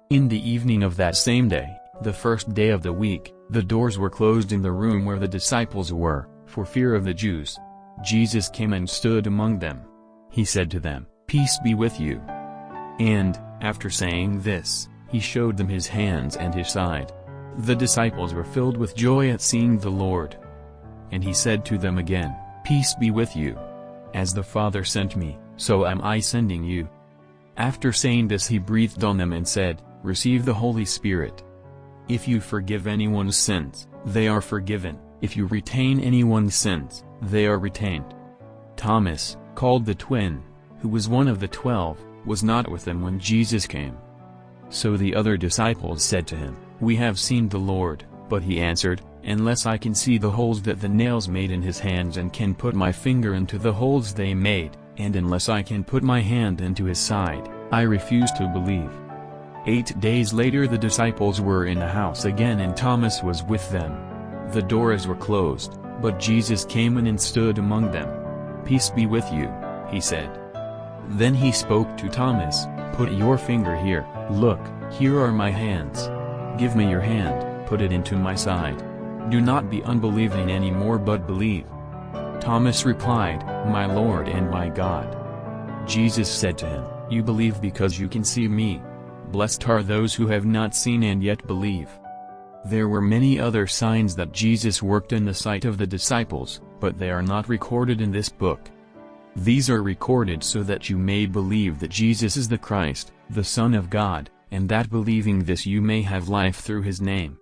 In the evening of that same day, the first day of the week, the doors were closed in the room where the disciples were, for fear of the Jews. Jesus came and stood among them. He said to them, "Peace be with you." And, after saying this, he showed them his hands and his side. The disciples were filled with joy at seeing the Lord. And he said to them again, "Peace be with you. As the Father sent me, so am I sending you." After saying this he breathed on them and said, "Receive the Holy Spirit. If you forgive anyone's sins, they are forgiven. If you retain anyone's sins, they are retained." Thomas, called the twin, who was one of the 12, was not with them when Jesus came. So the other disciples said to him, "We have seen the Lord." But he answered, "Unless I can see the holes that the nails made in his hands and can put my finger into the holes they made, and unless I can put my hand into his side, I refuse to believe." 8 days later the disciples were in the house again and Thomas was with them. The doors were closed, but Jesus came in and stood among them. "Peace be with you," he said. Then he spoke to Thomas, "Put your finger here, look, here are my hands. Give me your hand, put it into my side. Do not be unbelieving anymore but believe." Thomas replied, "My Lord and my God." Jesus said to him, "You believe because you can see me. Blessed are those who have not seen and yet believe." There were many other signs that Jesus worked in the sight of the disciples, but they are not recorded in this book. These are recorded so that you may believe that Jesus is the Christ, the Son of God, and that believing this you may have life through his name.